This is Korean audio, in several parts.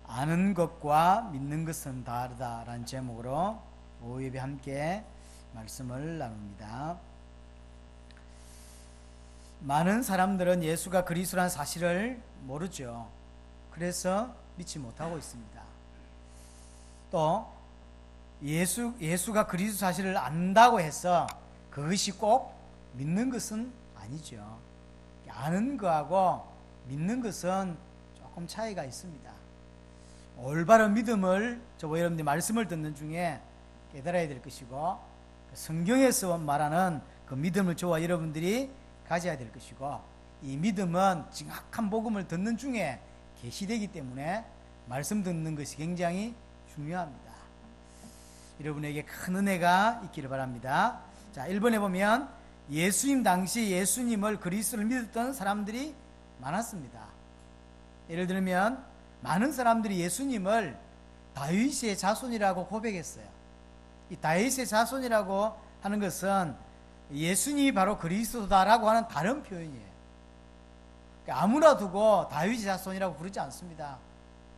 아는 것과 믿는 것은 다르다라는 제목으로 오후 예배 함께 말씀을 나눕니다. 많은 사람들은 예수가 그리스도라는 사실을 모르죠. 그래서 믿지 못하고 있습니다. 또 예수가 그리스도 사실을 안다고 해서 그것이 꼭 믿는 것은 아니죠. 아는 거하고 믿는 것은 조금 차이가 있습니다. 올바른 믿음을 저와 여러분들이 말씀을 듣는 중에 깨달아야 될 것이고, 성경에서 말하는 그 믿음을 저와 여러분들이 가져야 될 것이고, 이 믿음은 정확한 복음을 듣는 중에 계시되기 때문에 말씀 듣는 것이 굉장히 중요합니다. 여러분에게 큰 은혜가 있기를 바랍니다. 자, 1번에 보면 예수님 당시 예수님을 그리스도를 믿었던 사람들이 많았습니다. 예를 들면 많은 사람들이 예수님을 다윗의 자손이라고 고백했어요. 이 다윗의 자손이라고 하는 것은 예수님이 바로 그리스도다라고 하는 다른 표현이에요. 그러니까 아무나 두고 다윗의 자손이라고 부르지 않습니다.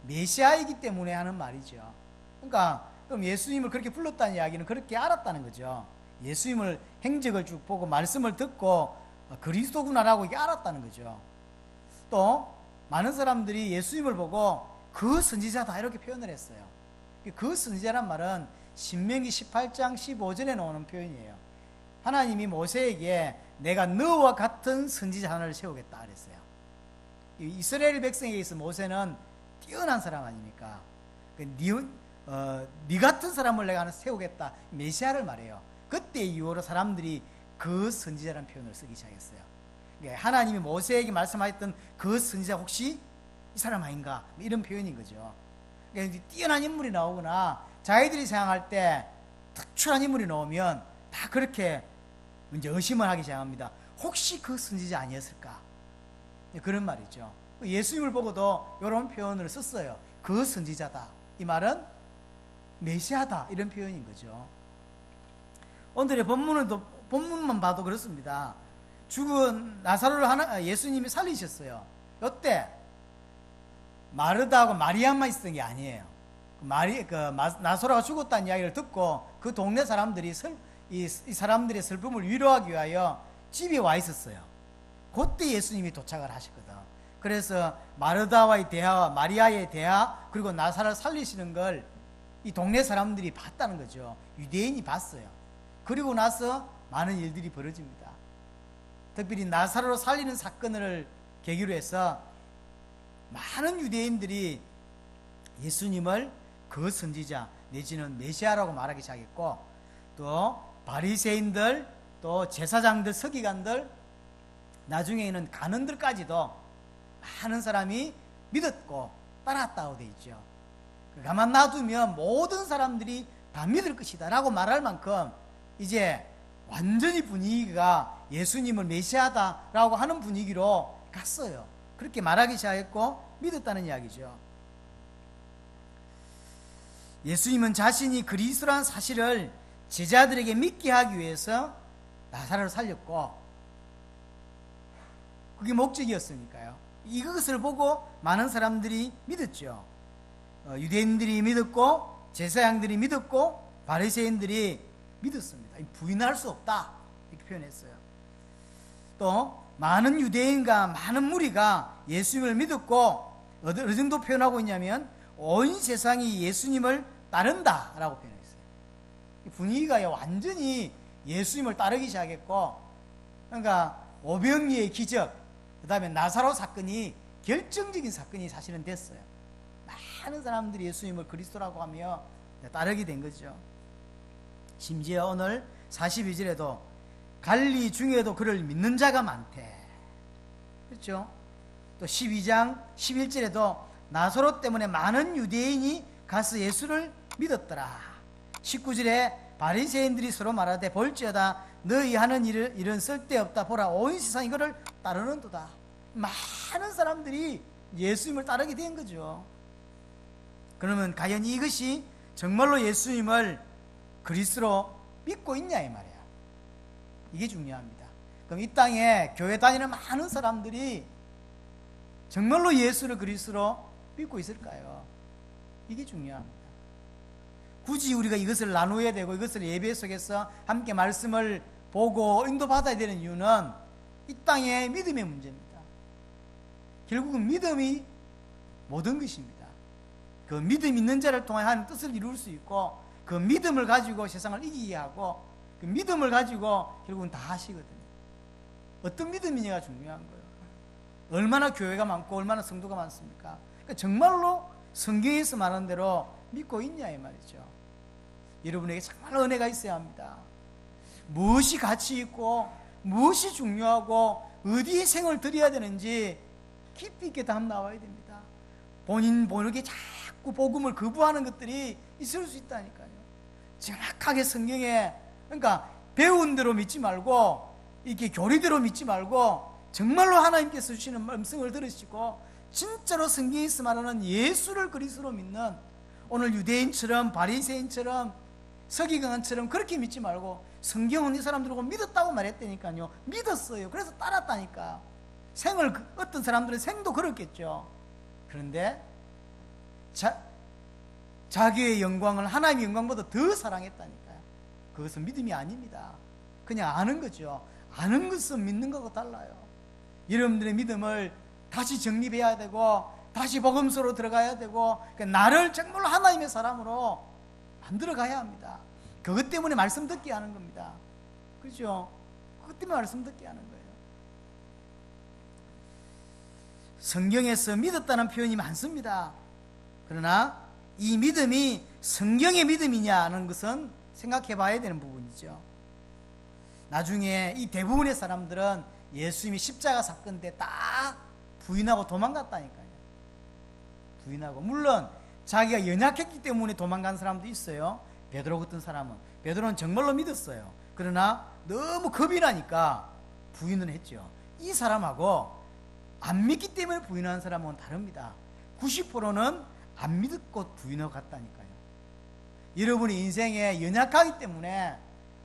메시아이기 때문에 하는 말이죠. 그러니까 그럼 예수님을 그렇게 불렀다는 이야기는 그렇게 알았다는 거죠. 예수님을 행적을 쭉 보고 말씀을 듣고 그리스도구나라고 이게 알았다는 거죠. 또 많은 사람들이 예수님을 보고 그 선지자다 이렇게 표현을 했어요. 그 선지자란 말은 신명기 18장 15절에 나오는 표현이에요. 하나님이 모세에게 내가 너와 같은 선지자 하나를 세우겠다 그랬어요. 이스라엘 백성에게 있어 모세는 뛰어난 사람 아닙니까? 네 같은 사람을 내가 하나 세우겠다, 메시아를 말해요. 그때 이후로 사람들이 그 선지자라는 표현을 쓰기 시작했어요. 하나님이 모세에게 말씀하셨던 그 선지자 혹시 이 사람 아닌가, 이런 표현인 거죠. 그러니까 뛰어난 인물이 나오거나 자기들이 생각할 때 특출한 인물이 나오면 다 그렇게 이제 의심을 하기 시작합니다. 혹시 그 선지자 아니었을까? 그런 말이죠. 예수님을 보고도 이런 표현을 썼어요. 그 선지자다. 이 말은 메시아다, 이런 표현인 거죠. 오늘의 본문만 봐도 그렇습니다. 죽은 나사로를 예수님이 살리셨어요. 이때 마르다하고 마리아만 있었던 게 아니에요. 나사로가 죽었다는 이야기를 듣고 그 동네 사람들이 이 사람들의 슬픔을 위로하기 위하여 집에 와 있었어요. 그때 예수님이 도착을 하셨거든. 그래서 마르다와의 대화와 마리아의 대화, 그리고 나사로를 살리시는 걸 이 동네 사람들이 봤다는 거죠. 유대인이 봤어요. 그리고 나서 많은 일들이 벌어집니다. 특별히 나사로를 살리는 사건을 계기로 해서 많은 유대인들이 예수님을 그 선지자 내지는 메시아라고 말하기 시작했고, 또 바리새인들, 또 제사장들, 서기관들, 나중에는 간원들까지도 많은 사람이 믿었고 따랐다고 되어 있죠. 가만 놔두면 모든 사람들이 다 믿을 것이다 라고 말할 만큼 이제 완전히 분위기가 예수님을 메시아다라고 하는 분위기로 갔어요. 그렇게 말하기 시작했고 믿었다는 이야기죠. 예수님은 자신이 그리스도라는 사실을 제자들에게 믿게 하기 위해서 나사로를 살렸고, 그게 목적이었으니까요. 이것을 보고 많은 사람들이 믿었죠. 유대인들이 믿었고, 제사장들이 믿었고, 바리새인들이 믿었습니다. 부인할 수 없다, 이렇게 표현했어요. 또 많은 유대인과 많은 무리가 예수님을 믿었고, 어느 정도 표현하고 있냐면 온 세상이 예수님을 따른다라고 표현했어요. 분위기가 완전히 예수님을 따르기 시작했고, 그러니까 오병이의 기적, 그 다음에 나사로 사건이 결정적인 사건이 사실은 됐어요. 많은 사람들이 예수님을 그리스도라고 하며 따르게 된 거죠. 심지어 오늘 42절에도 갈릴리 중에도 그를 믿는 자가 많대. 그렇죠? 또 12장 11절에도 나사로 때문에 많은 유대인이 가서 예수를 믿었더라. 19절에 바리새인들이 서로 말하되 볼지어다 너희 하는 일은 쓸데없다. 보라 온 세상이 이거를 따르는도다. 많은 사람들이 예수님을 따르게 된 거죠. 그러면 과연 이것이 정말로 예수님을 그리스도로 믿고 있냐 이 말이야. 이게 중요합니다. 그럼 이 땅에 교회 다니는 많은 사람들이 정말로 예수를 그리스도로 믿고 있을까요? 이게 중요합니다. 굳이 우리가 이것을 나누어야 되고 이것을 예배 속에서 함께 말씀을 보고 인도받아야 되는 이유는 이 땅의 믿음의 문제입니다. 결국은 믿음이 모든 것입니다. 그 믿음 있는 자를 통해 하나님 뜻을 이룰 수 있고, 그 믿음을 가지고 세상을 이기게 하고, 그 믿음을 가지고 결국은 다 하시거든요. 어떤 믿음이냐가 중요한 거예요. 얼마나 교회가 많고 얼마나 성도가 많습니까? 그러니까 정말로 성경에서 말하는 대로 믿고 있냐 이 말이죠. 여러분에게 정말 은혜가 있어야 합니다. 무엇이 가치 있고 무엇이 중요하고 어디에 생을 들여야 되는지 깊이 있게 답 나와야 됩니다. 본인 모르게 자꾸 복음을 거부하는 것들이 있을 수 있다니까요. 정확하게 성경에, 그러니까 배운 대로 믿지 말고 이렇게 교리대로 믿지 말고 정말로 하나님께서 주시는 말씀을 들으시고 진짜로 성경에서 말하는 예수를 그리스도로 믿는, 오늘 유대인처럼 바리새인처럼 서기관처럼 그렇게 믿지 말고 성경은 이 사람들하고 믿었다고 말했다니까요. 믿었어요. 그래서 따랐다니까. 생을, 어떤 사람들은 생도 그렇겠죠. 그런데 자기의 영광을 하나님의 영광보다 더 사랑했다니까요. 그것은 믿음이 아닙니다. 그냥 아는 거죠. 아는 것은 믿는 것과 달라요. 여러분들의 믿음을 다시 정립해야 되고 다시 복음서로 들어가야 되고, 그러니까 나를 정말로 하나님의 사람으로 만들어 가야 합니다. 그것 때문에 말씀 듣게 하는 겁니다. 그렇죠? 그것 때문에 말씀 듣게 하는 거예요. 성경에서 믿었다는 표현이 많습니다. 그러나 이 믿음이 성경의 믿음이냐는 것은 생각해 봐야 되는 부분이죠. 나중에 이 대부분의 사람들은 예수님이 십자가 사건 때 딱 부인하고 도망갔다니까요. 부인하고, 물론 자기가 연약했기 때문에 도망간 사람도 있어요. 베드로 같은 사람은, 베드로는 정말로 믿었어요. 그러나 너무 겁이 나니까 부인을 했죠. 이 사람하고 안 믿기 때문에 부인하는 사람은 다릅니다. 90%는 안 믿고 부인하고 갔다니까요. 여러분이 인생에 연약하기 때문에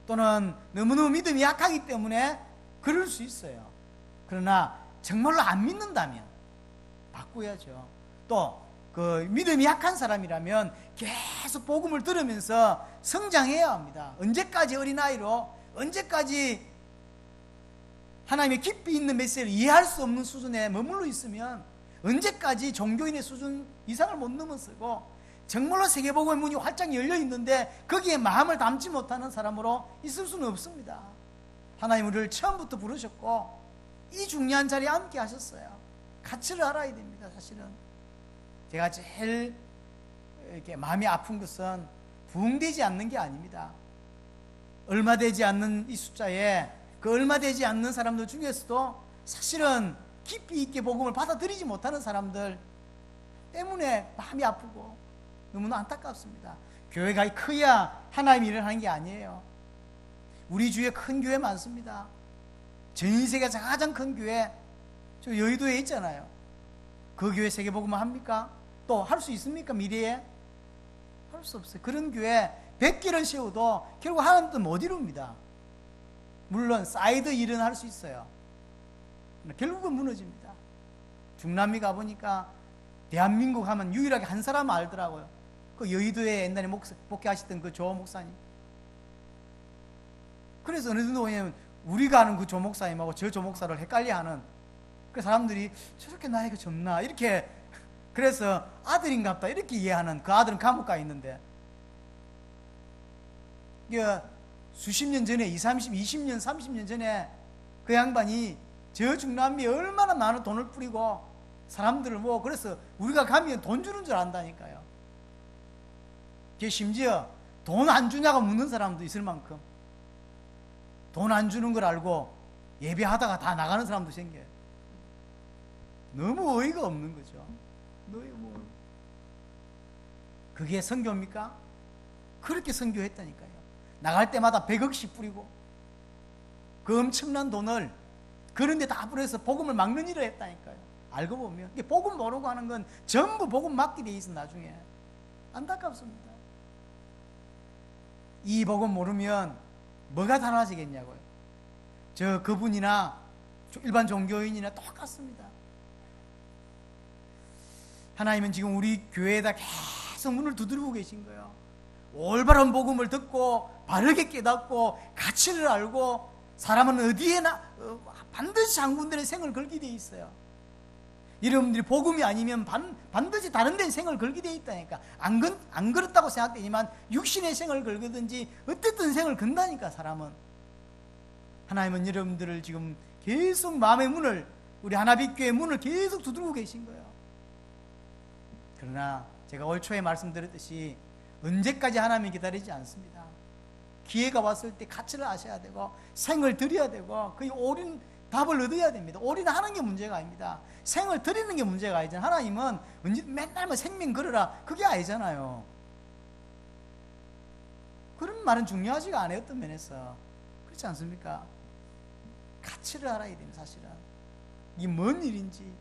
또는 너무너무 믿음이 약하기 때문에 그럴 수 있어요. 그러나 정말로 안 믿는다면 바꿔야죠. 또 그 믿음이 약한 사람이라면 계속 복음을 들으면서 성장해야 합니다. 언제까지 어린아이로, 언제까지 하나님의 깊이 있는 메시지를 이해할 수 없는 수준에 머물러 있으면, 언제까지 종교인의 수준 이상을 못 넘어서고 정말로 세계복음의 문이 활짝 열려 있는데 거기에 마음을 담지 못하는 사람으로 있을 수는 없습니다. 하나님 우리를 처음부터 부르셨고 이 중요한 자리에 앉게 하셨어요. 가치를 알아야 됩니다. 사실은 제가 제일 이렇게 마음이 아픈 것은 부흥되지 않는 게 아닙니다. 얼마 되지 않는 이 숫자에 그 얼마 되지 않는 사람들 중에서도 사실은 깊이 있게 복음을 받아들이지 못하는 사람들 때문에 마음이 아프고 너무나 안타깝습니다. 교회가 커야 하나님의 일을 하는 게 아니에요. 우리 주위에 큰 교회 많습니다. 전 세계에서 가장 큰 교회, 저 여의도에 있잖아요. 그 교회 세계복음을 합니까? 또 할 수 있습니까? 미래에? 할 수 없어요. 그런 교회 100개를 세워도 결국 하나님도 못 이룹니다. 물론 사이드 일은 할 수 있어요. 결국은 무너집니다. 중남미 가보니까 대한민국 하면 유일하게 한 사람 알더라고요. 그 여의도에 옛날에 목회하시던 그 조 목사님. 그래서 어느 정도 왜냐면 우리가 아는 그 조 목사님하고 저 조 목사를 헷갈려하는, 그 사람들이 저렇게 나이가 젊나 이렇게, 그래서 아들인갑다 이렇게 이해하는, 그 아들은 감옥 가 있는데, 수십 년 전에 20년 30년 전에 그 양반이 저 중남미에 얼마나 많은 돈을 뿌리고 사람들을 그래서 우리가 가면 돈 주는 줄 안다니까요. 심지어 돈 안 주냐고 묻는 사람도 있을 만큼 돈 안 주는 걸 알고 예배하다가 다 나가는 사람도 생겨요. 너무 어이가 없는 거죠. 너무. 그게 선교입니까? 그렇게 선교했다니까요. 나갈 때마다 100억씩 뿌리고 그 엄청난 돈을 그런데 다 뿌려서 복음을 막는 일을 했다니까요. 알고 보면 이게 복음 모르고 하는 건 전부 복음 막게 돼 있어. 나중에 안타깝습니다. 이 복음 모르면 뭐가 달라지겠냐고요. 그분이나 일반 종교인이나 똑같습니다. 하나님은 지금 우리 교회에다 계속 계속 문을 두드리고 계신 거예요. 올바른 복음을 듣고 바르게 깨닫고 가치를 알고 사람은 어디에나 반드시 한 군데에 생을 걸게 돼 있어요. 여러분들이 복음이 아니면 반드시 다른 데에 생을 걸게 돼 있다니까. 안 그렇다고 생각되지만 육신의 생을 걸거든지 어쨌든 생을 건다니까. 사람은 하나님은 여러분들을 지금 계속 마음의 문을, 우리 하나빛교회 문을 계속 두드리고 계신 거예요. 그러나 제가 올 초에 말씀드렸듯이 언제까지 하나님이 기다리지 않습니다. 기회가 왔을 때 가치를 아셔야 되고 생을 드려야 되고 그 옳은 답을 얻어야 됩니다. 올인하는 게 문제가 아닙니다. 생을 드리는 게 문제가 아니잖아요. 하나님은 맨날 뭐 생명 걸어라 그게 아니잖아요. 그런 말은 중요하지가 않아요. 어떤 면에서 그렇지 않습니까? 가치를 알아야 됩니다. 사실은 이게 뭔 일인지,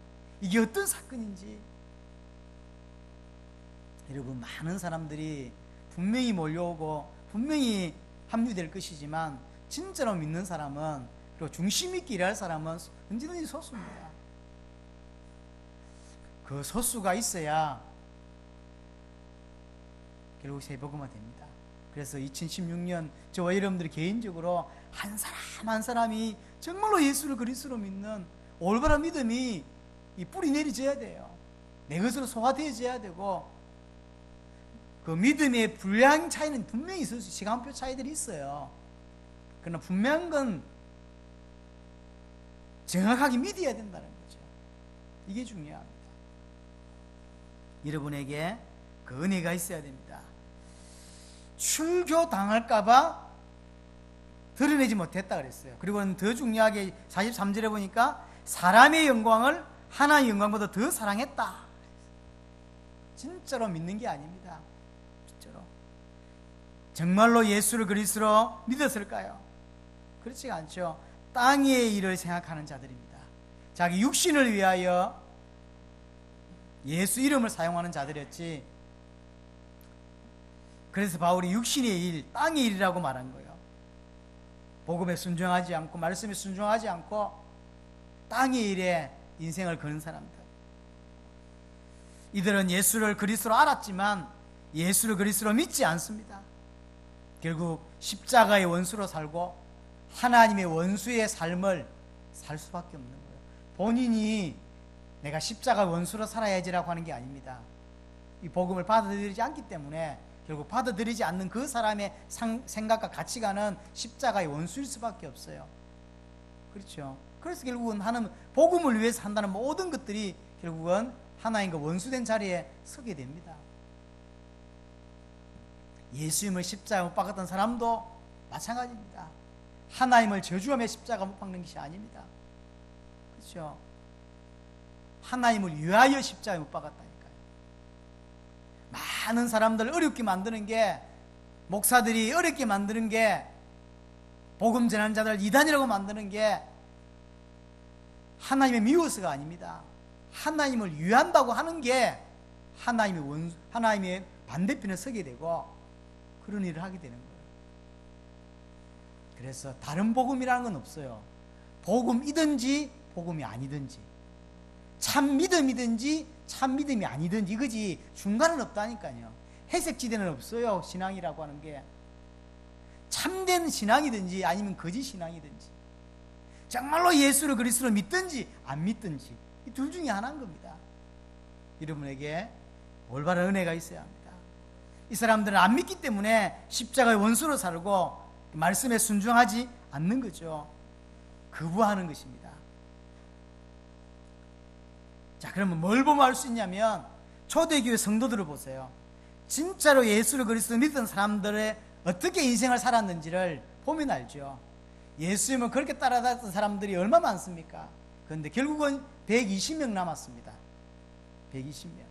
이게 어떤 사건인지. 여러분, 많은 사람들이 분명히 몰려오고 분명히 합류될 것이지만 진짜로 믿는 사람은, 그리고 중심 있게 일할 사람은 언제든지 소수입니다. 그 소수가 있어야 결국 세복음화 됩니다. 그래서 2016년 저와 여러분들이 개인적으로 한 사람 한 사람이 정말로 예수를 그리스도로 믿는 올바른 믿음이 이 뿌리 내리져야 돼요. 내 것으로 소화되어져야 되고, 그 믿음의 분량 차이는 분명히 있을 수 있어요. 시간표 차이들이 있어요. 그러나 분명한 건 정확하게 믿어야 된다는 거죠. 이게 중요합니다. 여러분에게 그 은혜가 있어야 됩니다. 출교 당할까봐 드러내지 못했다 그랬어요. 그리고는 더 중요하게 43절에 보니까 사람의 영광을 하나님의 영광보다 더 사랑했다. 진짜로 믿는 게 아닙니다. 진짜로 정말로 예수를 그리스도로 믿었을까요? 그렇지가 않죠. 땅의 일을 생각하는 자들입니다. 자기 육신을 위하여 예수 이름을 사용하는 자들이었지. 그래서 바울이 육신의 일, 땅의 일이라고 말한 거예요. 복음에 순종하지 않고 말씀에 순종하지 않고 땅의 일에 인생을 거는 사람들, 이들은 예수를 그리스도로 알았지만 예수를 그리스도로 믿지 않습니다. 결국 십자가의 원수로 살고 하나님의 원수의 삶을 살 수밖에 없는 거예요. 본인이 내가 십자가 원수로 살아야지라고 하는 게 아닙니다. 이 복음을 받아들이지 않기 때문에 결국 받아들이지 않는 그 사람의 생각과 가치관은 십자가의 원수일 수밖에 없어요. 그렇죠. 그래서 결국은 하나님 복음을 위해서 한다는 모든 것들이 결국은 하나님과 원수된 자리에 서게 됩니다. 예수님을 십자가에 못 박았던 사람도 마찬가지입니다. 하나님을 저주하며 십자가 못 박는 것이 아닙니다. 그렇죠. 하나님을 위하여 십자가에 못 박았다니까요. 많은 사람들 어렵게 만드는 게, 목사들이 어렵게 만드는 게, 복음 전하는 자들 이단이라고 만드는 게 하나님의 미워서가 아닙니다. 하나님을 위한다고 하는 게 하나님의 반대편에 서게 되고 그런 일을 하게 되는 거예요. 그래서 다른 복음이라는 건 없어요. 복음이든지 복음이 아니든지, 참 믿음이든지 참 믿음이 아니든지, 이거지 중간은 없다니까요. 해색지대는 없어요. 신앙이라고 하는 게 참된 신앙이든지 아니면 거짓 신앙이든지, 정말로 예수를 그리스도로 믿든지 안 믿든지 이 둘 중에 하나인 겁니다. 여러분에게 올바른 은혜가 있어야 합니다. 이 사람들은 안 믿기 때문에 십자가의 원수로 살고 말씀에 순종하지 않는 거죠. 거부하는 것입니다. 자, 그러면 뭘 보면 알 수 있냐면 초대교회 성도들을 보세요. 진짜로 예수를 그리스도 믿던 사람들의 어떻게 인생을 살았는지를 보면 알죠. 예수님을 그렇게 따라다녔던 사람들이 얼마나 많습니까? 그런데 결국은 120명 남았습니다. 120명.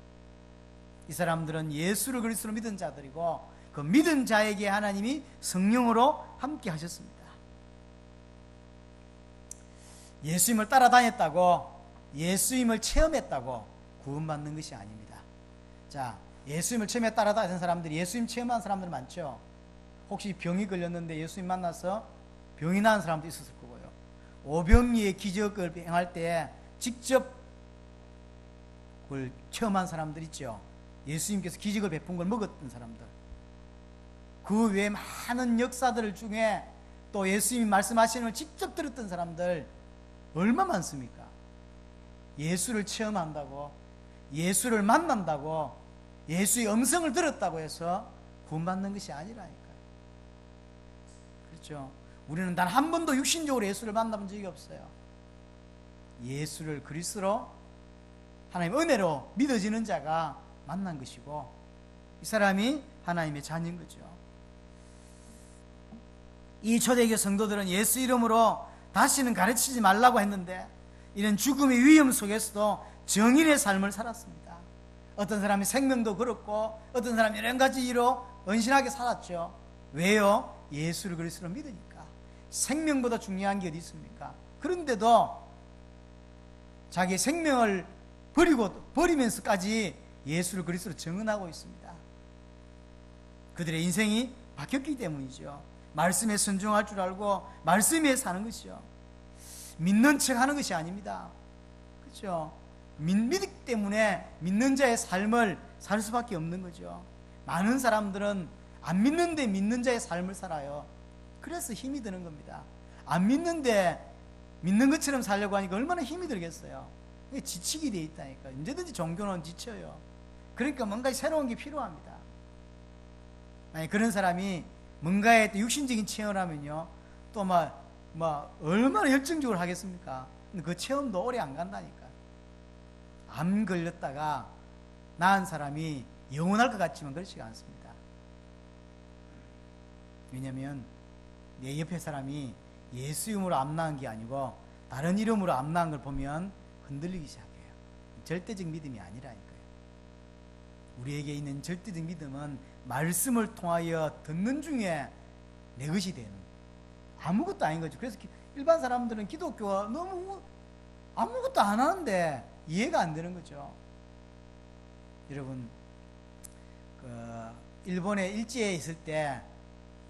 이 사람들은 예수를 그리스도로 믿은 자들이고 그 믿은 자에게 하나님이 성령으로 함께 하셨습니다. 예수님을 따라다녔다고, 예수님을 체험했다고 구원받는 것이 아닙니다. 자, 예수님을 처음에 따라다니는 사람들이, 예수님 체험한 사람들 많죠. 혹시 병이 걸렸는데 예수님 만나서 병이 나은 사람도 있었을 거고요. 오병이의 기적을 행할 때 직접 그걸 체험한 사람들 있죠. 예수님께서 기적을 베푼 걸 먹었던 사람들, 그 외에 많은 역사들 중에 또 예수님이 말씀하시는 걸 직접 들었던 사람들 얼마 많습니까? 예수를 체험한다고, 예수를 만난다고, 예수의 음성을 들었다고 해서 구원받는 것이 아니라니까요. 그렇죠? 우리는 단 한 번도 육신적으로 예수를 만나본 적이 없어요. 예수를 그리스도로 하나님의 은혜로 믿어지는 자가 만난 것이고, 이 사람이 하나님의 자녀인 거죠. 이 초대교회 성도들은 예수 이름으로 다시는 가르치지 말라고 했는데, 이런 죽음의 위험 속에서도 정인의 삶을 살았습니다. 어떤 사람이 생명도 걸었고, 어떤 사람이 여러 가지 이유로 헌신하게 살았죠. 왜요? 예수를 그리스도로 믿으니까. 생명보다 중요한 게 어디 있습니까? 그런데도 자기의 생명을 버리면서까지 예수를 그리스도로 증언하고 있습니다. 그들의 인생이 바뀌었기 때문이죠. 말씀에 순종할 줄 알고 말씀에 사는 것이죠. 믿는 척 하는 것이 아닙니다. 그렇죠? 믿기 때문에 믿는 자의 삶을 살 수밖에 없는 거죠. 많은 사람들은 안 믿는데 믿는 자의 삶을 살아요. 그래서 힘이 드는 겁니다. 안 믿는데 믿는 것처럼 살려고 하니까 얼마나 힘이 들겠어요. 이게 지치게 돼 있다니까. 언제든지 종교는 지쳐요. 그러니까 뭔가 새로운 게 필요합니다. 아니, 그런 사람이 뭔가에 또 육신적인 체험을 하면요, 또 얼마나 열정적으로 하겠습니까? 근데 그 체험도 오래 안 간다니까. 암 걸렸다가 나은 사람이 영원할 것 같지만 그렇지가 않습니다. 왜냐하면 내 옆에 사람이 예수 이름으로 암 나은 게 아니고 다른 이름으로 암 나은 걸 보면 흔들리기 시작해요. 절대적 믿음이 아니라니까요. 우리에게 있는 절대적 믿음은 말씀을 통하여 듣는 중에 내 것이 되는, 아무것도 아닌 거죠. 그래서 일반 사람들은 기독교가 너무 아무것도 안 하는데 이해가 안 되는 거죠. 여러분, 일본에 일제에 있을 때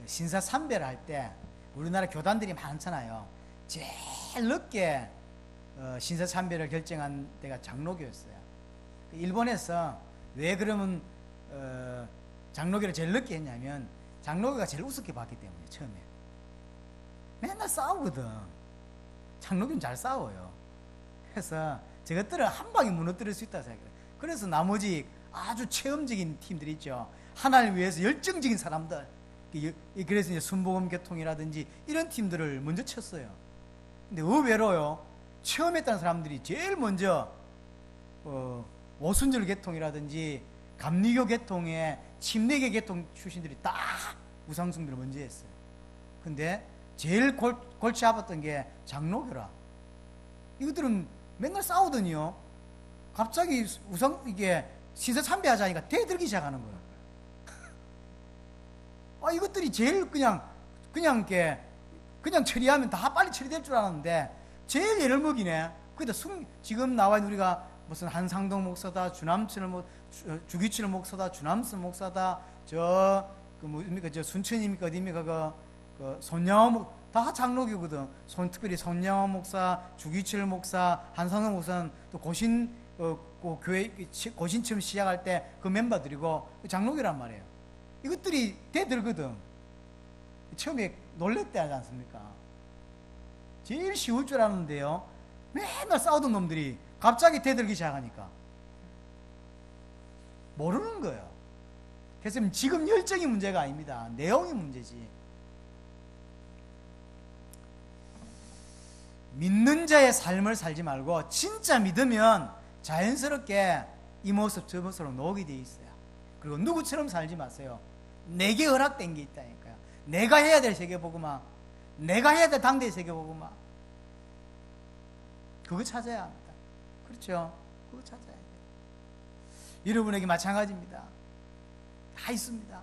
신사참배를 할 때 우리나라 교단들이 많잖아요. 제일 늦게 신사참배를 결정한 데가 장로교였어요. 일본에서 왜 그러면 장로교를 제일 늦게 했냐면, 장로교가 제일 우습게 봤기 때문에. 처음에 맨날 싸우거든. 장로교는 잘 싸워요. 그래서 저것들을 한 방에 무너뜨릴 수 있다고 생각해요. 그래서 나머지 아주 체험적인 팀들 있죠. 하나님을 위해서 열정적인 사람들, 그래서 이제 순복음교통이라든지 이런 팀들을 먼저 쳤어요. 근데 의외로요, 체험했다는 사람들이 제일 먼저 오순절 계통이라든지 감리교 계통의 침례교 계통 출신들이 다 우상숭배를 먼저 했어요. 근데 제일 골치 아팠던 게 장로교라. 이것들은 맨날 싸우더니요, 갑자기 이게 신사 참배하자니까 대들기 시작하는 거예요. 이것들이 제일 그냥 처리하면 다 빨리 처리될 줄 알았는데 제일 예를 먹이네. 지금 나와 있는 우리가 무슨 한상동 목사다, 주기철 목사다, 주남선 목사다, 저 순천입니까 어디입니까, 그 손양호 다 장로교거든. 특별히 손양호 목사, 주기철 목사, 한상동 목사는 또 교회 고신 처음 시작할 때 그 멤버들이고 장로교란 말이에요. 이것들이 대들거든. 처음에 놀랬대 하지 않습니까? 제일 쉬울 줄 알았는데요, 맨날 싸우던 놈들이 갑자기 대들기 시작하니까 모르는 거예요. 그래서 지금 열정이 문제가 아닙니다. 내용이 문제지. 믿는 자의 삶을 살지 말고 진짜 믿으면 자연스럽게 이 모습 저 모습으로 녹이 돼 있어요. 그리고 누구처럼 살지 마세요. 내게 허락된 게 있다니까요. 내가 해야 될 세계복음화, 내가 해야 될 당대의 세계복음화, 그거 찾아야 합니다. 그렇죠? 그거 찾아야 돼요. 여러분에게 마찬가지입니다. 다 있습니다.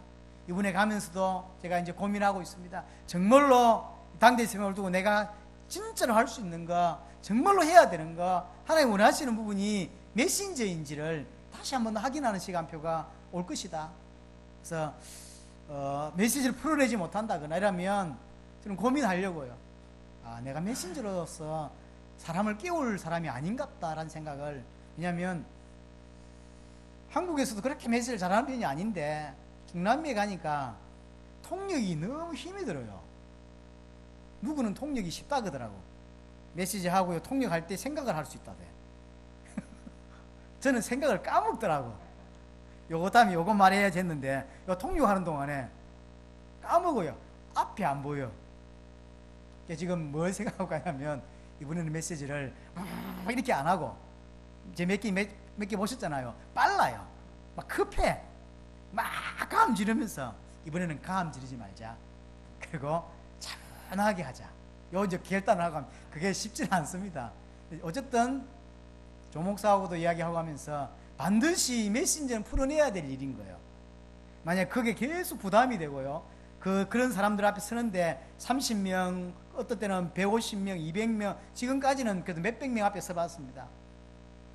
이번에 가면서도 제가 이제 고민하고 있습니다. 정말로 당대의 세계복음을 두고 내가 진짜로 할 수 있는 거, 정말로 해야 되는 거, 하나님 원하시는 부분이 메신저인지를 다시 한번 확인하는 시간표가 올 것이다. 그래서 메시지를 풀어내지 못한다거나 이러면 저는 고민하려고요. 내가 메신저로서 사람을 깨울 사람이 아닌갑다라는 생각을. 왜냐하면 한국에서도 그렇게 메시지를 잘하는 편이 아닌데 중남미에 가니까 통역이 너무 힘이 들어요. 누구는 통역이 쉽다 그러더라고. 메시지 하고요, 통역할 때 생각을 할 수 있다대. 저는 생각을 까먹더라고. 요거 다음에 요거 말해야지 했는데 요 통역하는 동안에 까먹어요. 앞이 안 보여. 지금 뭘 생각하고 가냐면 이번에는 메시지를 이렇게 안 하고, 이제 몇 개 보셨잖아요. 빨라요. 막 급해. 막 감 지르면서 이번에는 감 지르지 말자. 그리고 차분하게 하자. 요 이제 결단을 하고 하면 그게 쉽지는 않습니다. 어쨌든 조목사하고도 이야기하고 하면서 반드시 메신저는 풀어내야 될 일인 거예요. 만약 그게 계속 부담이 되고요, 그런 사람들 앞에 서는데 30명, 어떤 때는 150명, 200명, 지금까지는 그래도 몇백 명 앞에 서봤습니다.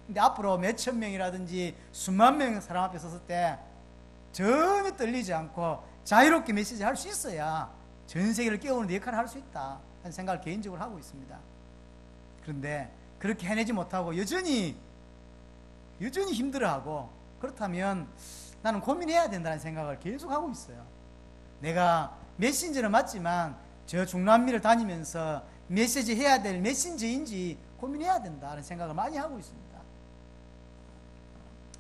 근데 앞으로 몇천 명이라든지 수만 명 사람 앞에 섰을 때 전혀 떨리지 않고 자유롭게 메시지 할 수 있어야 전 세계를 깨우는 역할을 할 수 있다 하는 생각을 개인적으로 하고 있습니다. 그런데 그렇게 해내지 못하고 여전히 힘들어하고, 그렇다면 나는 고민해야 된다는 생각을 계속 하고 있어요. 내가 메신저는 맞지만 저 중남미를 다니면서 메시지 해야 될 메신저인지 고민해야 된다는 생각을 많이 하고 있습니다.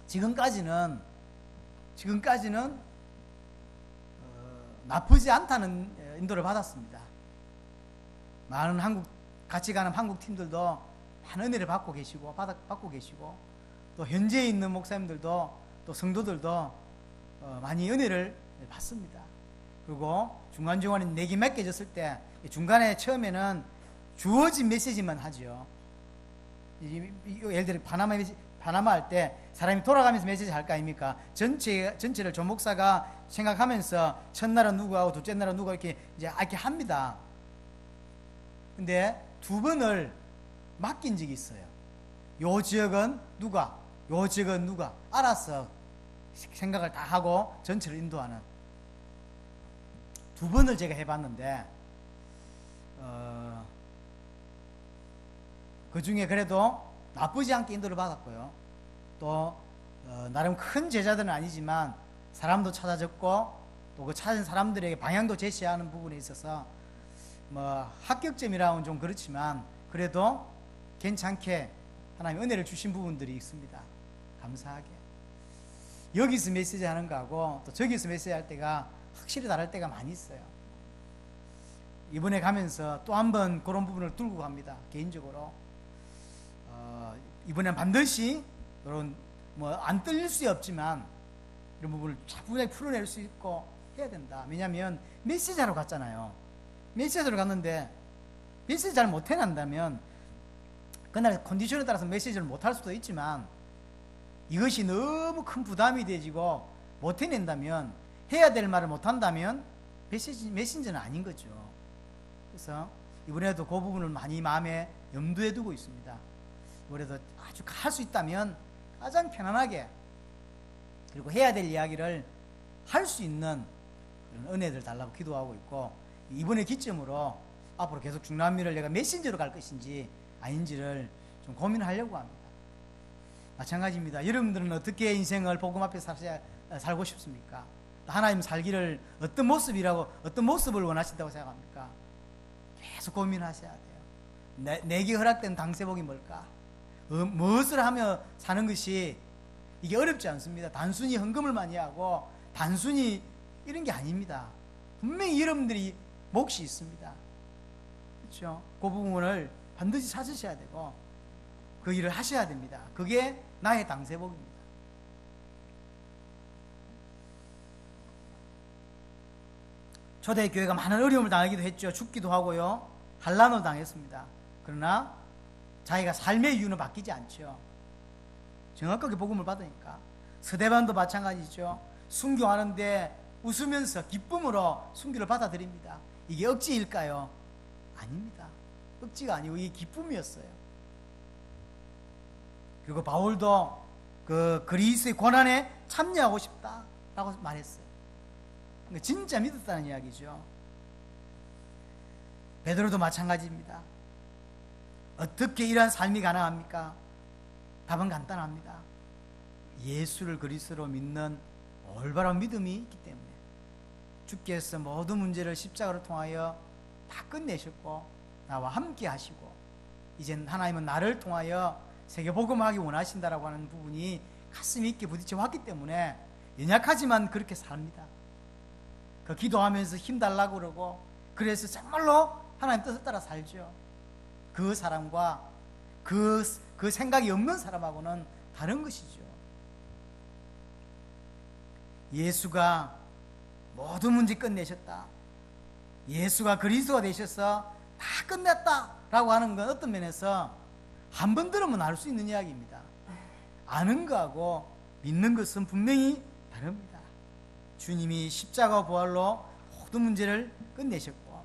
지금까지는 나쁘지 않다는 인도를 받았습니다. 많은 같이 가는 한국 팀들도 많은 은혜를 받고 계시고 또 현지에 있는 목사님들도 또 성도들도 많이 은혜를 받습니다. 그리고 중간중간에 내기 맡겨졌을 때 중간에 처음에는 주어진 메시지만 하죠. 예를 들어 파나마 할 때 사람이 돌아가면서 메시지 할 거 아닙니까? 전체를 조목사가 생각하면서 첫날은 누구하고 둘째 날은 누구 이렇게 합니다. 근데 2번을 맡긴 적이 있어요. 요 지역은 누가, 요 지역은 누가, 알아서 생각을 다 하고 전체를 인도하는 2번을 제가 해봤는데, 그 중에 그래도 나쁘지 않게 인도를 받았고요. 또 나름 큰 제자들은 아니지만 사람도 찾아줬고, 또 그 찾은 사람들에게 방향도 제시하는 부분에 있어서 뭐 합격점이라고는 좀 그렇지만 그래도 괜찮게 하나님 은혜를 주신 부분들이 있습니다. 감사하게. 여기서 메시지 하는 거하고 또 저기서 메시지 할 때가 확실히 다를 때가 많이 있어요. 이번에 가면서 또 한 번 그런 부분을 들고 갑니다. 개인적으로 이번엔 반드시 이런 안 떨릴 수 없지만 이런 부분을 차분하게 풀어낼 수 있고 해야 된다. 왜냐하면 메시지하러 갔잖아요. 메시지하러 갔는데 메시지 잘 못 해낸다면 그날 컨디션에 따라서 메시지를 못 할 수도 있지만 이것이 너무 큰 부담이 되지고 못 해낸다면, 해야 될 말을 못 한다면 메신저는 아닌 거죠. 그래서 이번에도 그 부분을 많이 마음에 염두에 두고 있습니다. 이번에도 아주 할 수 있다면 가장 편안하게, 그리고 해야 될 이야기를 할 수 있는 그런 은혜를 달라고 기도하고 있고, 이번에 기점으로 앞으로 계속 중남미를 내가 메신저로 갈 것인지 아닌지를 좀 고민하려고 합니다. 마찬가지입니다. 여러분들은 어떻게 인생을 복음 앞에 살고 싶습니까? 하나님 살기를 어떤 모습을 원하신다고 생각합니까? 계속 고민하셔야 돼요. 내게 허락된 당세복이 뭘까? 무엇을 하며 사는 것이 이게 어렵지 않습니다. 단순히 헌금을 많이 하고 단순히 이런 게 아닙니다. 분명히 여러분들이 몫이 있습니다. 그렇죠? 그 부분을 반드시 찾으셔야 되고 그 일을 하셔야 됩니다. 그게 나의 당세복입니다. 초대교회가 많은 어려움을 당하기도 했죠. 죽기도 하고요. 환난을 당했습니다. 그러나 자기가 삶의 이유는 바뀌지 않죠. 정확하게 복음을 받으니까. 스데반도 마찬가지죠. 순교하는데 웃으면서 기쁨으로 순교를 받아들입니다. 이게 억지일까요? 아닙니다. 억지가 아니고 이게 기쁨이었어요. 그리고 바울도 그 그리스의 고난에 참여하고 싶다라고 말했어요. 진짜 믿었다는 이야기죠. 베드로도 마찬가지입니다. 어떻게 이러한 삶이 가능합니까? 답은 간단합니다. 예수를 그리스도로 믿는 올바른 믿음이 있기 때문에 주께서 모든 문제를 십자가를 통하여 다 끝내셨고 나와 함께 하시고 이젠 하나님은 나를 통하여 세계복음하기 원하신다라고 하는 부분이 가슴 있게 부딪혀 왔기 때문에 연약하지만 그렇게 삽니다. 그 기도하면서 힘달라고 그러고 그래서 정말로 하나님 뜻을 따라 살죠. 그 사람과 그 생각이 없는 사람하고는 다른 것이죠. 예수가 모든 문제 끝내셨다. 예수가 그리스도가 되셔서 다 끝냈다 라고 하는 건 어떤 면에서 한 번 들으면 알 수 있는 이야기입니다. 아는 거하고 믿는 것은 분명히 다릅니다. 주님이 십자가 부활로 모든 문제를 끝내셨고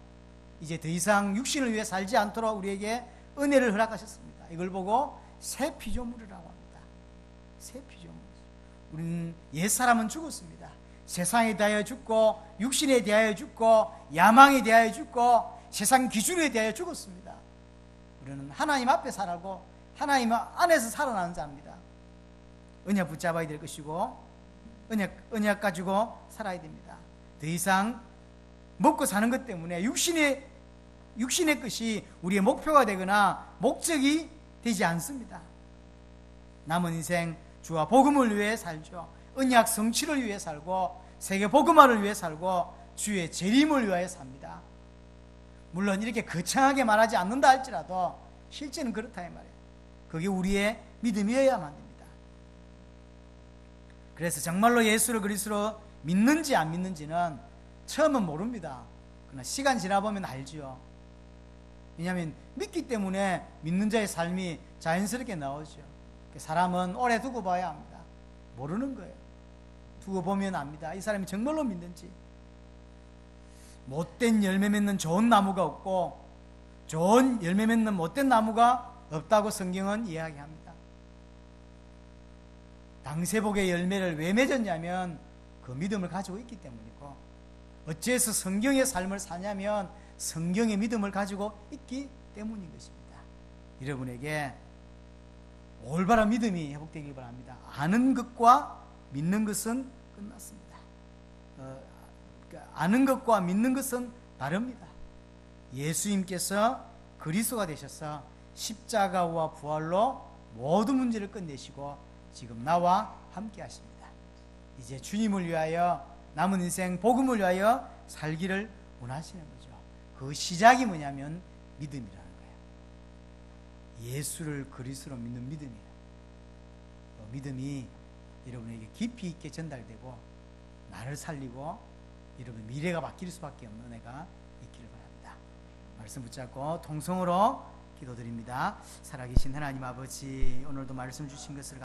이제 더 이상 육신을 위해 살지 않도록 우리에게 은혜를 허락하셨습니다. 이걸 보고 새 피조물이라고 합니다. 새 피조물. 우리는 옛사람은 죽었습니다. 세상에 대하여 죽고 육신에 대하여 죽고 야망에 대하여 죽고 세상 기준에 대하여 죽었습니다. 우리는 하나님 앞에 살고 하나님 안에서 살아나는 자입니다. 언약 붙잡아야 될 것이고 언약 가지고 살아야 됩니다. 더 이상 먹고 사는 것 때문에 육신의 것이 우리의 목표가 되거나 목적이 되지 않습니다. 남은 인생 주와 복음을 위해 살죠. 언약 성취를 위해 살고 세계 복음화를 위해 살고 주의 재림을 위하여 삽니다. 물론 이렇게 거창하게 말하지 않는다 할지라도 실제는 그렇다 이 말이에요. 그게 우리의 믿음이어야만 됩니다. 그래서 정말로 예수를 그리스도로 믿는지 안 믿는지는 처음은 모릅니다. 그러나 시간 지나보면 알죠. 왜냐하면 믿기 때문에 믿는 자의 삶이 자연스럽게 나오죠. 사람은 오래 두고 봐야 합니다. 모르는 거예요. 두고 보면 압니다. 이 사람이 정말로 믿는지. 못된 열매 맺는 좋은 나무가 없고 좋은 열매 맺는 못된 나무가 없다고 성경은 이야기합니다. 당세복의 열매를 왜 맺었냐면 그 믿음을 가지고 있기 때문이고 어째서 성경의 삶을 사냐면 성경의 믿음을 가지고 있기 때문인 것입니다. 여러분에게 올바른 믿음이 회복되길 바랍니다. 아는 것과 믿는 것은 끝났습니다. 아는 것과 믿는 것은 다릅니다. 예수님께서 그리스도가 되셔서 십자가와 부활로 모든 문제를 끝내시고 지금 나와 함께 하십니다. 이제 주님을 위하여 남은 인생 복음을 위하여 살기를 원하시는 거죠. 그 시작이 뭐냐면 믿음이라는 거예요. 예수를 그리스도로 믿는 믿음이에요. 그 믿음이 여러분에게 깊이 있게 전달되고 나를 살리고 여러분 미래가 바뀔 수밖에 없는 은혜가 있기를 바랍니다. 말씀 붙잡고 통성으로 기도드립니다. 살아계신 하나님 아버지, 오늘도 말씀 주신 것을